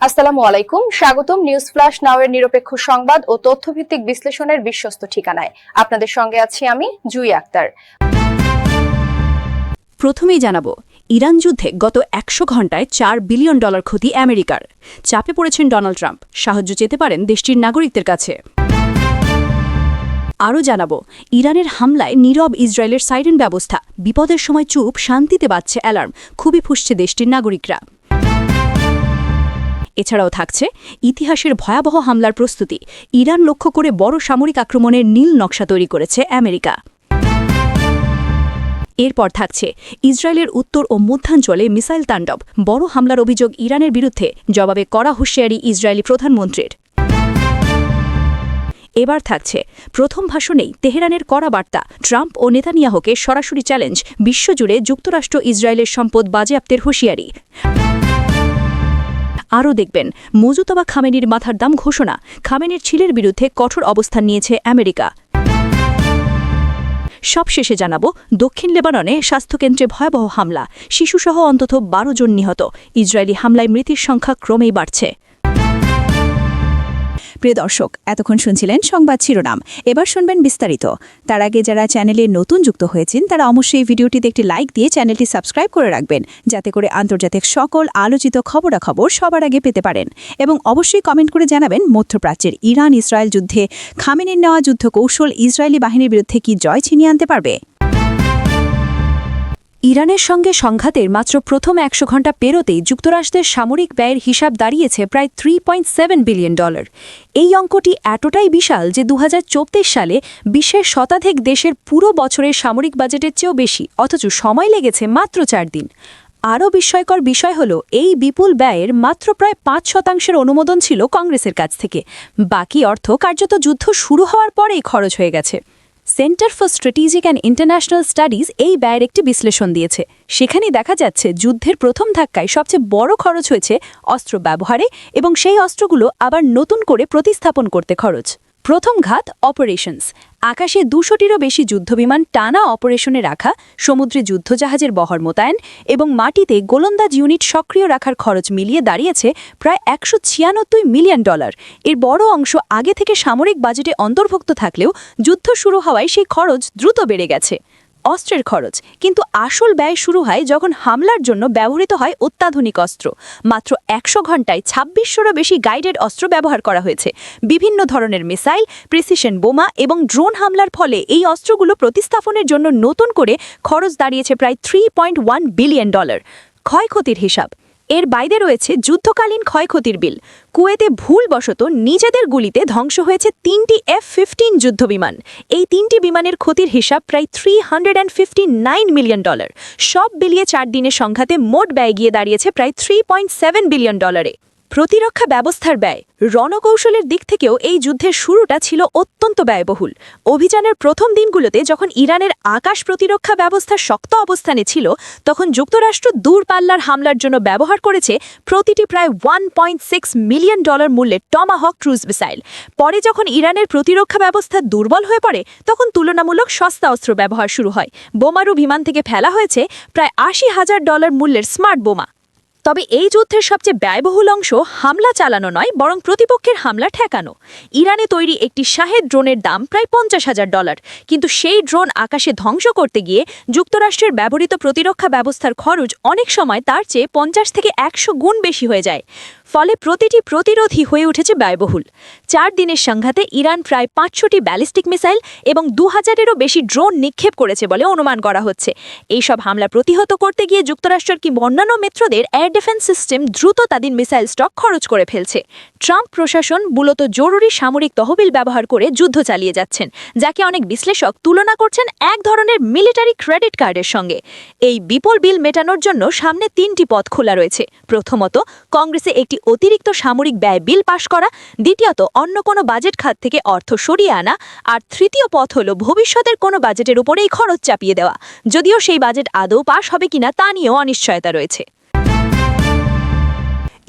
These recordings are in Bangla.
আসসালামু আলাইকুম, স্বাগতম নিউজ ফ্ল্যাশ নাও এর নিরপেক্ষ সংবাদ ও তথ্যভিত্তিক বিশ্লেষণের বিশ্বস্ত ঠিকানায়। আপনাদের সঙ্গে আছি আমি জুই আক্তার। প্রথমেই জানাবো, ইরান যুদ্ধে গত ১০০ ঘণ্টায় $৪ বিলিয়ন ক্ষতি আমেরিকার। চাপে পড়েছেন ডোনাল্ড ট্রাম্প, সাহায্য চেতে পারেন দেশটির নাগরিকদের কাছে। আরও জানাবো, ইরানের হামলায় নীরব ইসরায়েলের সাইরেন ব্যবস্থা, বিপদের সময় চুপ, শান্তিতে বাজছে অ্যালার্ম, খুবই ফুঁসছে দেশটির নাগরিকরা। এছাড়াও থাকছে ইতিহাসের ভয়াবহ হামলার প্রস্তুতি, ইরান লক্ষ্য করে বড় সামরিক আক্রমণের নীল নকশা তৈরি করেছে আমেরিকা। এরপর থাকছে ইসরায়েলের উত্তর ও মধ্যাঞ্চলে মিসাইল তাণ্ডব, বড় হামলার অভিযোগ ইরানের বিরুদ্ধে, জবাবে কড়া হুঁশিয়ারি ইসরায়েলি প্রধানমন্ত্রীর। এবার থাকছে প্রথম ভাষণেই তেহরানের কড়া বার্তা, ট্রাম্প ও নেতানিয়াহুকে সরাসরি চ্যালেঞ্জ, বিশ্বজুড়ে যুক্তরাষ্ট্র ইসরায়েলের সম্পদ বাজেয়াপ্তের হুঁশিয়ারি। আরও দেখবেন, মুজতবা খামেনির মাথার দাম ঘোষণা, খামেনির ছেলের বিরুদ্ধে কঠোর অবস্থান নিয়েছে আমেরিকা। সবশেষে জানাবো, দক্ষিণ লেবাননে স্বাস্থ্যকেন্দ্রে ভয়াবহ হামলা, শিশুসহ অন্তত ১২ জন নিহত, ইসরায়েলি হামলায় মৃতের সংখ্যা ক্রমেই বাড়ছে। প্রিয় দর্শক, এতক্ষণ শুনছিলেন সংবাদ শিরোনাম, এবার শুনবেন বিস্তারিত। তার আগে যারা চ্যানেলে নতুন যুক্ত হয়েছেন তারা অবশ্যই ভিডিওটিতে একটি লাইক দিয়ে চ্যানেলটি সাবস্ক্রাইব করে রাখবেন, যাতে করে আন্তর্জাতিক সকল আলোচিত খবরাখবর সবার আগে পেতে পারেন। এবং অবশ্যই কমেন্ট করে জানাবেন, মধ্যপ্রাচ্যের ইরান ইসরায়েল যুদ্ধে খামেনির নেওয়া যুদ্ধ কৌশল ইসরায়েলি বাহিনীর বিরুদ্ধে কি জয় ছিনিয়ে আনতে পারবে। ইরানের সঙ্গে সংঘাতের মাত্র প্রথম ১০০ ঘণ্টা পেরোতেই যুক্তরাষ্ট্রের সামরিক ব্যয়ের হিসাব দাঁড়িয়েছে প্রায় $3.7 বিলিয়ন। এই অঙ্কটি এতটাই বিশাল যে ২০২৪ সালে বিশ্বের শতাধিক দেশের পুরো বছরের সামরিক বাজেটের চেয়েও বেশি, অথচ সময় লেগেছে মাত্র ৪ দিন। আরও বিস্ময়কর বিষয় হল, এই বিপুল ব্যয়ের মাত্র প্রায় ৫% অনুমোদন ছিল কংগ্রেসের কাছ থেকে, বাকি অর্থ কার্যত যুদ্ধ শুরু হওয়ার পরেই খরচ হয়ে গেছে। Centre for strategic and international studies এই ব্যয়ের একটি বিশ্লেষণ দিয়েছে। সেখানে দেখা যাচ্ছে, যুদ্ধের প্রথম ধাক্কায় সবচেয়ে বড় খরচ হয়েছে অস্ত্র ব্যবহারে, এবং সেই অস্ত্রগুলো আবার নতুন করে প্রতিস্থাপন করতে খরচ। প্রথম ঘাত অপারেশনস, আকাশে ২০০টিরও বেশি যুদ্ধবিমান টানা অপারেশনে রাখা, সমুদ্রে যুদ্ধজাহাজের বহর মোতায়েন এবং মাটিতে গোলন্দাজ ইউনিট সক্রিয় রাখার খরচ মিলিয়ে দাঁড়িয়েছে প্রায় $১৯৬ মিলিয়ন। এর বড় অংশ আগে থেকে সামরিক বাজেটে অন্তর্ভুক্ত থাকলেও যুদ্ধ শুরু হওয়ায় সেই খরচ দ্রুত বেড়ে গেছে। অস্ত্রের খরচ কিন্তু আসল ব্যয় শুরু হয় যখন হামলার জন্য ব্যবহৃত হয় অত্যাধুনিক অস্ত্র। মাত্র ১০০ ঘণ্টায় ২৬০০রও বেশি গাইডেড অস্ত্র ব্যবহার করা হয়েছে। বিভিন্ন ধরনের মিসাইল, প্রিসিশন বোমা এবং ড্রোন হামলার ফলে এই অস্ত্রগুলো প্রতিস্থাপনের জন্য নতুন করে খরচ দাঁড়িয়েছে প্রায় $3.1 বিলিয়ন। ক্ষয়ক্ষতির হিসাব, এর বাইরে রয়েছে যুদ্ধকালীন ক্ষয়ক্ষতির বিল। কুয়েতে ভুলবশত নিজেদের গুলিতে ধ্বংস হয়েছে ৩টি F-15 যুদ্ধবিমান। এই ৩টি বিমানের ক্ষতির হিসাব প্রায় $359 মিলিয়ন। সব বিলিয়ে ৪ দিনের সংঘাতে মোট ব্যয় গিয়ে দাঁড়িয়েছে প্রায় $3.7 বিলিয়ন। প্রতিরক্ষা ব্যবস্থার ব্যয়, রণকৌশলের দিক থেকেও এই যুদ্ধের শুরুটা ছিল অত্যন্ত ব্যয়বহুল। অভিযানের প্রথম দিনগুলোতে যখন ইরানের আকাশ প্রতিরক্ষা ব্যবস্থা শক্ত অবস্থানে ছিল, তখন যুক্তরাষ্ট্র দূরপাল্লার হামলার জন্য ব্যবহার করেছে প্রতিটি প্রায় $1.6 মিলিয়ন মূল্যের টমাহক ক্রুজ মিসাইল। পরে যখন ইরানের প্রতিরক্ষা ব্যবস্থা দুর্বল হয়ে পড়ে, তখন তুলনামূলক সস্তা অস্ত্র ব্যবহার শুরু হয়। বোমারু বিমান থেকে ফেলা হয়েছে প্রায় $৮০,০০০ মূল্যের স্মার্ট বোমা। তবে এই যুদ্ধের সবচেয়ে ব্যয়বহুল অংশ হামলা চালানো নয়, বরং প্রতিপক্ষের হামলা ঠেকানো। ইরানে তৈরি একটি শাহেদ ড্রোনের দাম প্রায় $৫০,০০০, কিন্তু সেই ড্রোন আকাশে ধ্বংস করতে গিয়ে যুক্তরাষ্ট্রের ব্যবহৃত প্রতিরক্ষা ব্যবস্থার খরচ অনেক সময় তার চেয়ে ৫০ থেকে ১০০ গুণ বেশি হয়ে যায়। ফলে প্রতিটি প্রতিরোধী হয়ে উঠেছে ব্যয়বহুল। ৪ দিনের সংঘাতে ইরান প্রায় ৫০০টি ব্যালিস্টিক মিসাইল এবং ২০০০-এরও বেশি ড্রোন নিক্ষেপ করেছে বলে অনুমান করা হচ্ছে। এইসব হামলা প্রতিহত করতে গিয়ে যুক্তরাষ্ট্রের কি অন্যান্য মিত্রদের এয়ার ডিফেন্স সিস্টেম দ্রুত তাদের মিসাইল স্টক খরচ করে ফেলছে। ট্রাম্প প্রশাসন মূলত জরুরি সামরিক তহবিল ব্যবহার করে যুদ্ধ চালিয়ে যাচ্ছেন, যাকে অনেক বিশ্লেষক তুলনা করছেন এক ধরনের মিলিটারি ক্রেডিট কার্ডের সঙ্গে। এই বিপুল বিল মেটানোর জন্য সামনে ৩টি পথ খোলা রয়েছে। প্রথমত, কংগ্রেসে একটি অতিরিক্ত সামরিক ব্যয় বিল পাশ করা, দ্বিতীয়ত অন্য কোনো বাজেট খাত থেকে অর্থ সরিয়ে আনা, আর তৃতীয় পথ হল ভবিষ্যতের কোনো বাজেটের উপরেই খরচ চাপিয়ে দেওয়া, যদিও সেই বাজেট আদৌ পাশ হবে কিনা তা নিয়েও অনিশ্চয়তা রয়েছে।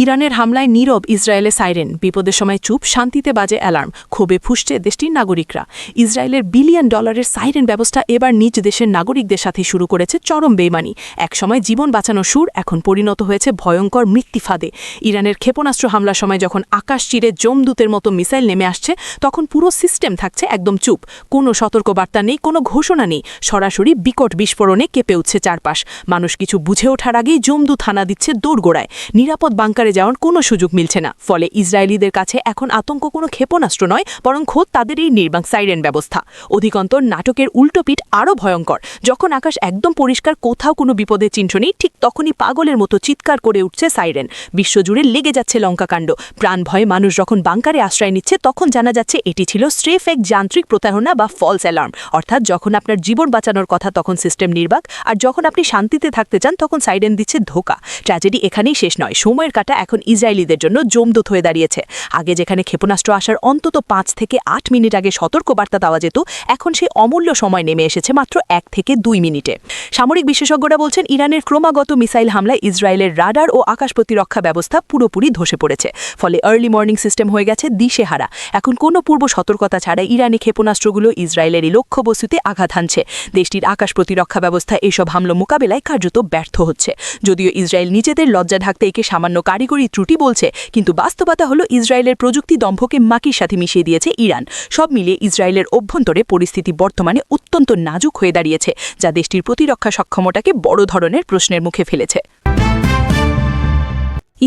ইরানের হামলায় নীরব ইসরায়েলের সাইরেন, বিপদের সময় চুপ, শান্তিতে বাজে অ্যালার্ম, ক্ষোভে ফুঁসছে দেশটির নাগরিকরা। ইসরায়েলের বিলিয়ন ডলারের সাইরেন ব্যবস্থা এবার নিজ দেশের নাগরিকদের সাথে শুরু করেছে চরম বেইমানি। একসময় জীবন বাঁচানোর সুর এখন পরিণত হয়েছে ভয়ঙ্কর মৃত্যুফাদে। ইরানের ক্ষেপণাস্ত্র হামলার সময় যখন আকাশ চিরে জমদূতের মতো মিসাইল নেমে আসছে, তখন পুরো সিস্টেম থাকছে একদম চুপ। কোনো সতর্কবার্তা নেই, কোনো ঘোষণা নেই, সরাসরি বিকট বিস্ফোরণে কেঁপে উঠছে চারপাশ। মানুষ কিছু বুঝে ওঠার আগেই জমদূত হানা দিচ্ছে দৌড়গোড়ায়। নিরাপদ বাংকারে যাওয়ার কোনো সুযোগ মিলছে না। ফলে ইসরায়েলিদের কাছে এখন আতঙ্ক কোনো ক্ষেপণাস্ত্র নয়, বরং খোদ তাদের এই নির্বাক সাইরেন ব্যবস্থা। অধিকন্তর নাটকের উল্টোপিঠ আরও ভয়ঙ্কর। যখন আকাশ একদম পরিষ্কার, কোথাও কোনো বিপদের চিহ্ন নেই, ঠিক তখনই পাগলের মতো চিৎকার করে উঠছে সাইরেন। বিশ্বজুড়ে লেগে যাচ্ছে লঙ্কাকাণ্ড। প্রাণ ভয়ে মানুষ যখন বাংকারে আশ্রয় নিচ্ছে, তখন জানা যাচ্ছে এটি ছিল স্রেফ এক যান্ত্রিক প্রতারণা বা ফলস অ্যালার্ম। অর্থাৎ যখন আপনার জীবন বাঁচানোর কথা, তখন সিস্টেম নির্বাক, আর যখন আপনি শান্তিতে থাকতে চান, তখন সাইরেন দিচ্ছে ধোঁকা। ট্র্যাজেডি এখানেই শেষ নয়। সময়ের কাঁটা এখন ইসরায়েলিদের জন্য জমদূত হয়ে দাঁড়িয়েছে। আগে যেখানে ক্ষেপণাস্ত্র আসার অন্তত 5 থেকে 8 মিনিট আগে সতর্কবার্তা দেওয়া যেত, এখন সেই অমূল্য সময় নেমে এসেছে মাত্র 1 থেকে 2 মিনিটে। সামরিক বিশেষজ্ঞরা বলছেন, ইরানের ক্রমাগত মিসাইল হামলায় ইসরায়েলের রাডার ও আকাশ প্রতিরক্ষা ব্যবস্থা পুরোপুরি ধসে পড়েছে। ফলে আর্লি মর্নিং সিস্টেম হয়ে গেছে দিশেহারা। এখন কোনো পূর্ব সতর্কতা ছাড়াই ইরানি ক্ষেপণাস্ত্রগুলো ইসরায়েলেরই লক্ষ্যবস্তুতে আঘাত হানছে। দেশটির আকাশ প্রতিরক্ষা ব্যবস্থা এসব হামলা মোকাবেলায় কার্যত ব্যর্থ হচ্ছে। যদিও ইসরায়েল নিজেদের লজ্জা ঢাকতে একে সামান্য কারিগরি ত্রুটি বলছে, কিন্তু বাস্তবতা হলো ইসরায়েলের প্রযুক্তি দম্ভকে মাকির সাথে মিশিয়ে দিয়েছে ইরান। সব মিলিয়ে ইসরায়েলের অভ্যন্তরে পরিস্থিতি বর্তমানে অত্যন্ত নাজুক হয়ে দাঁড়িয়েছে, যা দেশটির প্রতিরক্ষা সক্ষমতাকে বড় ধরনের প্রশ্নের মুখে ফেলেছে।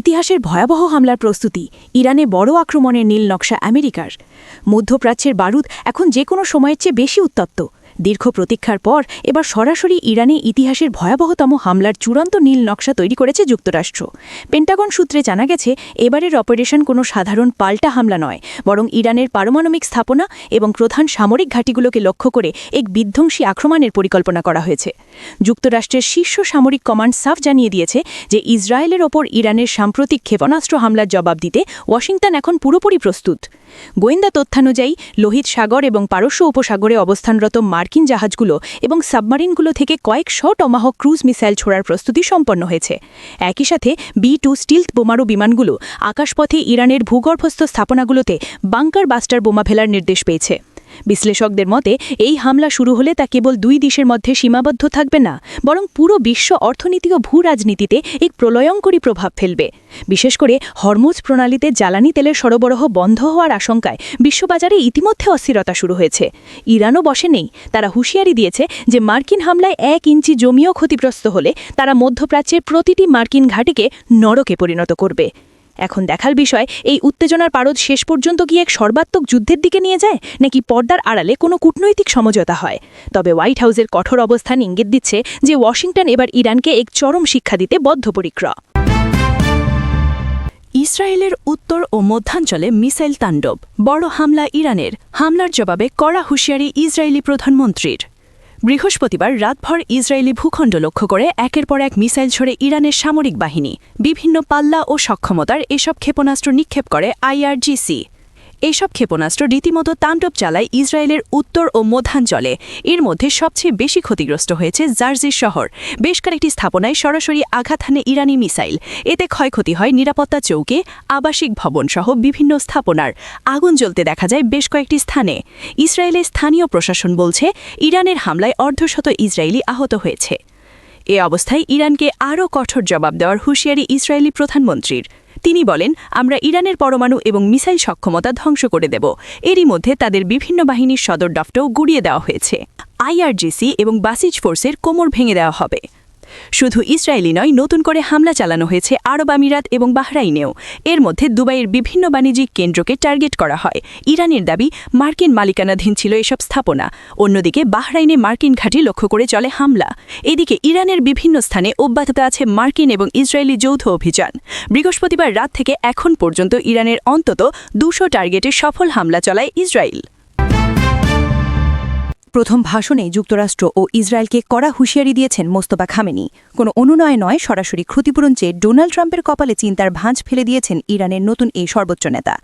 ইতিহাসের ভয়াবহ হামলার প্রস্তুতি, ইরানে বড় আক্রমণের নীল নকশা আমেরিকার। মধ্যপ্রাচ্যের বারুদ এখন যে কোনো সময়ের চেয়ে বেশি উত্তপ্ত। দীর্ঘ প্রতীক্ষার পর এবার সরাসরি ইরানে ইতিহাসের ভয়াবহতম হামলার চূড়ান্ত নীল নকশা তৈরি করেছে যুক্তরাষ্ট্র। পেন্টাগন সূত্রে জানা গেছে, এবারের অপারেশন কোনো সাধারণ পাল্টা হামলা নয়, বরং ইরানের পারমাণবিক স্থাপনা এবং প্রধান সামরিক ঘাঁটিগুলোকে লক্ষ্য করে এক বিধ্বংসী আক্রমণের পরিকল্পনা করা হয়েছে। যুক্তরাষ্ট্রের শীর্ষ সামরিক কমান্ড সাফ জানিয়ে দিয়েছে যে ইসরায়েলের ওপর ইরানের সাম্প্রতিক ক্ষেপণাস্ত্র হামলার জবাব দিতে ওয়াশিংটন এখন পুরোপুরি প্রস্তুত। গোয়েন্দা তথ্যানুযায়ী লোহিত সাগর এবং পারস্য উপসাগরে অবস্থানরত মার্কিন জাহাজগুলো এবং সাবমারিনগুলো থেকে কয়েকশো টমাহক ক্রুজ মিসাইল ছোড়ার প্রস্তুতি সম্পন্ন হয়েছে। একই সাথে B-2 স্টিলথ বোমারু বিমানগুলো আকাশপথে ইরানের ভূগর্ভস্থ স্থাপনাগুলোতে বাংকার বাস্টার বোমা ফেলার নির্দেশ পেয়েছে। বিশ্লেষকদের মতে, এই হামলা শুরু হলে তা কেবল 2 দেশের মধ্যে সীমাবদ্ধ থাকবে না, বরং পুরো বিশ্ব অর্থনীতি ও ভূরাজনীতিতে এক প্রলয়ঙ্করী প্রভাব ফেলবে। বিশেষ করে হরমুজ প্রণালীতে জ্বালানি তেলের সরবরাহ বন্ধ হওয়ার আশঙ্কায় বিশ্ববাজারে ইতিমধ্যে অস্থিরতা শুরু হয়েছে। ইরানও বসে নেই। তারা হুঁশিয়ারি দিয়েছে যে মার্কিন হামলায় 1 ইঞ্চি জমিও ক্ষতিগ্রস্ত হলে তারা মধ্যপ্রাচ্যের প্রতিটি মার্কিন ঘাঁটিকে নরকে পরিণত করবে। এখন দেখার বিষয়, এই উত্তেজনার পারদ শেষ পর্যন্ত কি এক সর্বাত্মক যুদ্ধের দিকে নিয়ে যায়, নাকি পর্দার আড়ালে কোনো কূটনৈতিক সমঝোতা হয়। তবে হোয়াইট হাউসের কঠোর অবস্থান ইঙ্গিত দিচ্ছে যে ওয়াশিংটন এবার ইরানকে এক চরম শিক্ষা দিতে বদ্ধপরিকর। ইসরায়েলের উত্তর ও মধ্যাঞ্চলে মিসাইল তাণ্ডব, বড় হামলা ইরানের। হামলার জবাবে কড়া হুঁশিয়ারি ইসরায়েলি প্রধানমন্ত্রীর। বৃহস্পতিবার রাতভর ইসরায়েলি ভূখণ্ড লক্ষ্য করে একের পর এক মিসাইল ছড়ে ইরানের সামরিক বাহিনী। বিভিন্ন পাল্লা ও সক্ষমতার এসব ক্ষেপণাস্ত্র নিক্ষেপ করে IRGC। এইসব ক্ষেপণাস্ত্র রীতিমতো তাণ্ডব চালায় ইসরায়েলের উত্তর ও মধ্যাঞ্চলে। এর মধ্যে সবচেয়ে বেশি ক্ষতিগ্রস্ত হয়েছে জার্জিস শহর। বেশ কয়েকটি স্থাপনায় সরাসরি আঘাত হানে ইরানি মিসাইল। এতে ক্ষয়ক্ষতি হয় নিরাপত্তা চৌকি, আবাসিক ভবনসহ বিভিন্ন স্থাপনার। আগুন জ্বলতে দেখা যায় বেশ কয়েকটি স্থানে। ইসরায়েলের স্থানীয় প্রশাসন বলছে, ইরানের হামলায় অর্ধশত ইসরায়েলি আহত হয়েছে। এ অবস্থায় ইরানকে আরও কঠোর জবাব দেওয়ার হুঁশিয়ারি ইসরায়েলি প্রধানমন্ত্রীর। তিনি বলেন, আমরা ইরানের পরমাণু এবং মিসাইল সক্ষমতা ধ্বংস করে দেব। এরই মধ্যে তাদের বিভিন্ন বাহিনীর সদর দফতরও গুড়িয়ে দেওয়া হয়েছে। IRGC এবং বাসিজ ফোর্সের কোমর ভেঙে দেওয়া হবে। শুধু ইসরায়েলি নয়, নতুন করে হামলা চালানো হয়েছে আরব আমিরাত এবং বাহরাইনেও। এর মধ্যে দুবাইয়ের বিভিন্ন বাণিজ্যিক কেন্দ্রকে টার্গেট করা হয়। ইরানের দাবি, মার্কিন মালিকানাধীন ছিল এসব স্থাপনা। অন্যদিকে বাহরাইনে মার্কিন ঘাঁটি লক্ষ্য করে চলে হামলা। এদিকে ইরানের বিভিন্ন স্থানে অব্যাহত আছে মার্কিন এবং ইসরায়েলি যৌথ অভিযান। বৃহস্পতিবার রাত থেকে এখন পর্যন্ত ইরানের অন্তত 200 টার্গেটে সফল হামলা চালায় ইসরায়েল। প্রথম ভাষণে যুক্তরাষ্ট্র ও ইসরায়েলকে কড়া হুঁশিয়ারি দিয়েছেন মোস্তফা খামেনি। কোনো অনুনয় নয়, সরাসরি ক্ষতিপূরণ চেয়ে ডোনাল্ড ট্রাম্পের কপালে চিন্তার ভাঁজ ফেলে দিয়েছেন ইরানের নতুন এই সর্বোচ্চ নেতা।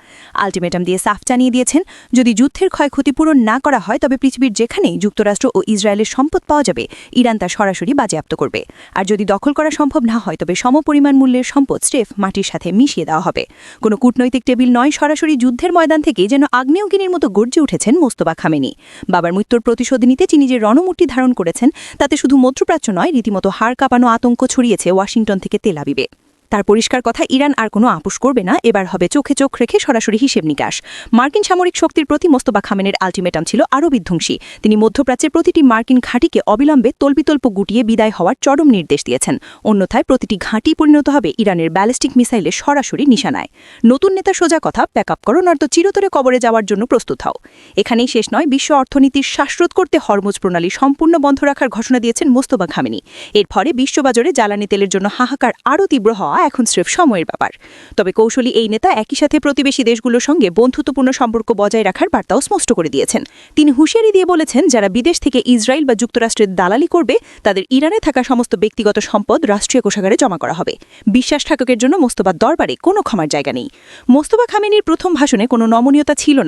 আলটিমেটাম দিয়ে সাফ জানিয়ে দিয়েছেন, যদি যুদ্ধের ক্ষয়ক্ষতিপূরণ না করা হয় তবে পৃথিবীর যেখানেই যুক্তরাষ্ট্র ও ইসরায়েলের সম্পদ পাওয়া যাবে ইরান তা সরাসরি বাজেয়াপ্ত করবে। আর যদি দখল করা সম্ভব না হয় তবে সমপরিমাণ মূল্যের সম্পদ স্রেফ মাটির সাথে মিশিয়ে দেওয়া হবে। কোনো কূটনৈতিক টেবিল নয়, সরাসরি যুদ্ধের ময়দান থেকে যেন আগ্নেয়গিরির মতো গর্জে উঠেছেন মোস্তফা খামেনি। বাবার মৃত্যুর প্রতিশোধ নিতে তিনি যে রণমূর্তি ধারণ করেছেন তাতে শুধু মধ্যপ্রাচ্য নয়, রীতিমতো হাড় কাঁপানো আতঙ্ক ছড়িয়েছে ওয়াশিংটন থেকে তেল আবিবে। তার পরিষ্কার কথা, ইরান আর কোনো আপোষ করবে না, এবার হবে চোখে চোখ রেখে সরাসরি হিসেব নিকাশ। মার্কিন সামরিক শক্তির প্রতি মোস্তফা খামেনির আলটিমেটাম ছিল আরও বিধ্বংসী। তিনি মধ্যপ্রাচ্যের প্রতিটি মার্কিন ঘাঁটিকে অবিলম্বে তল্পিতল্প গুটিয়ে বিদায় হওয়ার চরম নির্দেশ দিয়েছেন। অন্যথায় প্রতিটি ঘাঁটি পরিণত হবে ইরানের ব্যালিস্টিক মিসাইলের সরাসরি নিশানায়। নতুন নেতা সোজা কথা, ব্যাকআপ করো, নয়তো চিরতরে কবরে যাওয়ার জন্য প্রস্তুত হও। এখানেই শেষ নয়, বিশ্ব অর্থনীতির শ্বাসরোধ করতে হরমুজ প্রণালী সম্পূর্ণ বন্ধ রাখার ঘোষণা দিয়েছেন মোস্তফা খামেনি। এর ফলে বিশ্ববাজারে জ্বালানি তেলের জন্য হাহাকার আরও তীব্র হওয়া এখন স্রেফ সময়ের ব্যাপার। তবে কৌশলী এই নেতা একই সাথে প্রতিবেশী দেশগুলোর সঙ্গে বন্ধুত্বপূর্ণ সম্পর্ক বজায় রাখার বার্তাও স্পষ্ট করে দিয়েছেন। তিনি হুঁশিয়ারি দিয়ে বলেছেন, যারা বিদেশ থেকে ইসরায়েল বা যুক্তরাষ্ট্রের দালালি করবে তাদের ইরানে থাকা সমস্ত ব্যক্তিগত সম্পদ রাষ্ট্রীয় কোষাগারে জমা করা হবে। বিশ্বাসঘাতকের জন্য মোস্তফার দরবারে কোনো ক্ষমার জায়গা নেই। মোস্তফা খামেনির প্রথম ভাষণে কোনো নমনীয়তা ছিল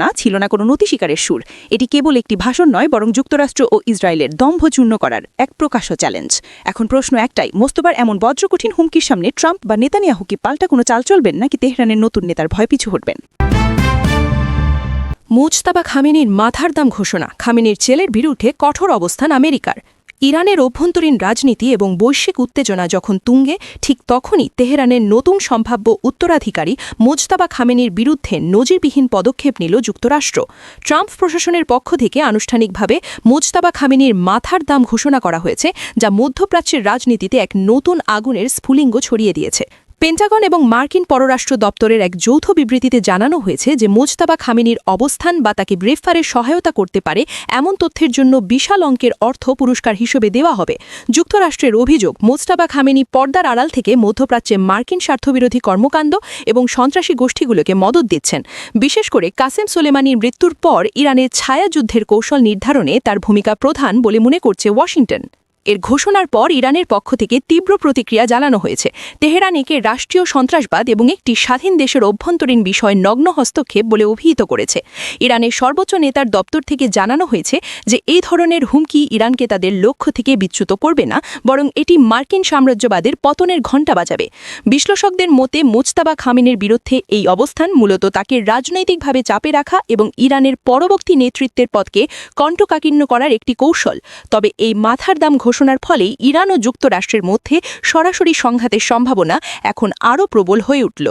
না কোনো নতি স্বীকারের সুর। এটি কেবল একটি ভাষণ নয়, বরং যুক্তরাষ্ট্র ও ইসরায়েলের দম্ভ চূর্ণ করার এক প্রকাশ্য চ্যালেঞ্জ। এখন প্রশ্ন একটাই, মোস্তফার এমন বজ্রকঠিন হুমকির সামনে ট্রাম্প বা নেতানিয়াহু কি পাল্টা কোনো চাল চলবেন, নাকি তেহরানের নতুন নেতার ভয় পিছু হটবেন? মোজতাবা খামেনির মাথার দাম ঘোষণা, খামেনির ছেলের বিরুদ্ধে কঠোর অবস্থান আমেরিকার। ইরানের অভ্যন্তরীণ রাজনীতি এবং বৈশ্বিক উত্তেজনা যখন তুঙ্গে, ঠিক তখনই তেহরানের নতুন সম্ভাব্য উত্তরাধিকারী মোজতাবা খামেনির বিরুদ্ধে নজিরবিহীন পদক্ষেপ নিল যুক্তরাষ্ট্র। ট্রাম্প প্রশাসনের পক্ষ থেকে আনুষ্ঠানিকভাবে মোজতাবা খামেনির মাথার দাম ঘোষণা করা হয়েছে, যা মধ্যপ্রাচ্যের রাজনীতিতে এক নতুন আগুনের স্ফুলিঙ্গ ছড়িয়ে দিয়েছে। পেন্টাগন এবং মার্কিন পররাষ্ট্র দপ্তরের এক যৌথ বিবৃতিতে জানানো হয়েছে যে মোজতাবা খামেনির অবস্থান বা তাকে গ্রেফতারে সহায়তা করতে পারে এমন তথ্যের জন্য বিশাল অঙ্কের অর্থ পুরস্কার হিসেবে দেওয়া হবে। যুক্তরাষ্ট্রের অভিযোগ, মোজতাবা খামেনি পর্দার আড়াল থেকে মধ্যপ্রাচ্যে মার্কিন স্বার্থবিরোধী কর্মকাণ্ড এবং সন্ত্রাসী গোষ্ঠীগুলোকে মদত দিচ্ছেন। বিশেষ করে কাসেম সোলেমানির মৃত্যুর পর ইরানের ছায়াযুদ্ধের কৌশল নির্ধারণে তার ভূমিকা প্রধান বলে মনে করছে ওয়াশিংটন। এর ঘোষণার পর ইরানের পক্ষ থেকে তীব্র প্রতিক্রিয়া জানানো হয়েছে। তেহরান একে রাষ্ট্রীয় সন্ত্রাসবাদ এবং একটি স্বাধীন দেশের অভ্যন্তরীণ বিষয় নগ্ন হস্তক্ষেপ বলে অভিহিত করেছে। ইরানের সর্বোচ্চ নেতার দপ্তর থেকে জানানো হয়েছে যে এই ধরনের হুমকি ইরানকে তাদের লক্ষ্য থেকে বিচ্যুত করবে না, বরং এটি মার্কিন সাম্রাজ্যবাদের পতনের ঘণ্টা বাজাবে। বিশ্লেষকদের মতে মোজতাবা খামেনির বিরুদ্ধে এই অবস্থান মূলত তাকে রাজনৈতিকভাবে চাপে রাখা এবং ইরানের পরবর্তী নেতৃত্বের পথকে কণ্ঠকাকীর্ণ করার একটি কৌশল। তবে এই মাথার দাম ঘোষণার ফলেই ইরান ও যুক্তরাষ্ট্রের মধ্যে সরাসরি সংঘাতের সম্ভাবনা এখন আরও প্রবল হয়ে উঠল।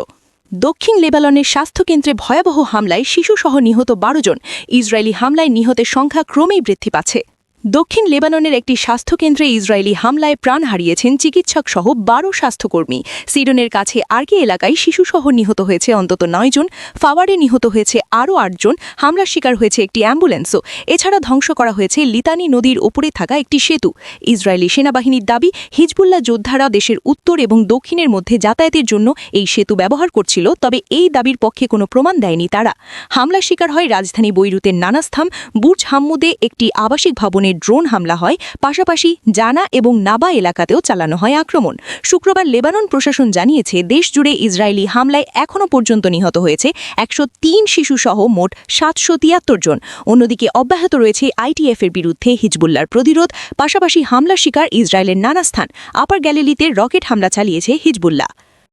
দক্ষিণ লেবাননের স্বাস্থ্যকেন্দ্রে ভয়াবহ হামলায় শিশুসহ নিহত 12 জন। ইসরায়েলি হামলায় নিহতের সংখ্যা ক্রমেই বৃদ্ধি পাচ্ছে। দক্ষিণ লেবাননের একটি স্বাস্থ্যকেন্দ্রে ইসরায়েলি হামলায় প্রাণ হারিয়েছেন চিকিৎসকসহ 12 স্বাস্থ্যকর্মী। সিডনের কাছে আরকি এলাকায় শিশুসহ নিহত হয়েছে অন্তত 9 জন। ফাওয়ারে নিহত হয়েছে আরও 8 জন। হামলার শিকার হয়েছে একটি অ্যাম্বুলেন্সও। এছাড়া ধ্বংস করা হয়েছে লিতানি নদীর উপরে থাকা একটি সেতু। ইসরায়েলি সেনাবাহিনীর দাবি, হিজবুল্লাহ যোদ্ধারা দেশের উত্তর এবং দক্ষিণের মধ্যে যাতায়াতের জন্য এই সেতু ব্যবহার করছিল, তবে এই দাবির পক্ষে কোনো প্রমাণ দেয়নি তারা। হামলার শিকার হয় রাজধানী বৈরুতের নানা স্থান। বুর্জ হাম্মুদে একটি আবাসিক ভবনের ড্রোন হামলা হয়, পাশাপাশি জানা এবং নাবা এলাকাতেও চালানো হয় আক্রমণ। শুক্রবার লেবানন প্রশাসন জানিয়েছে, দেশ জুড়ে ইসরায়েলি হামলায় এখনও পর্যন্ত নিহত হয়েছে 103 শিশুসহ মোট 773 জন। অন্যদিকে অব্যাহত রয়েছে আইটিএফের বিরুদ্ধে হিজবুল্লাহর প্রতিরোধ। পাশাপাশি হামলার শিকার ইসরায়েলের নানা স্থান। আপার গ্যালিলিতে রকেট হামলা চালিয়েছে হিজবুল্লাহ।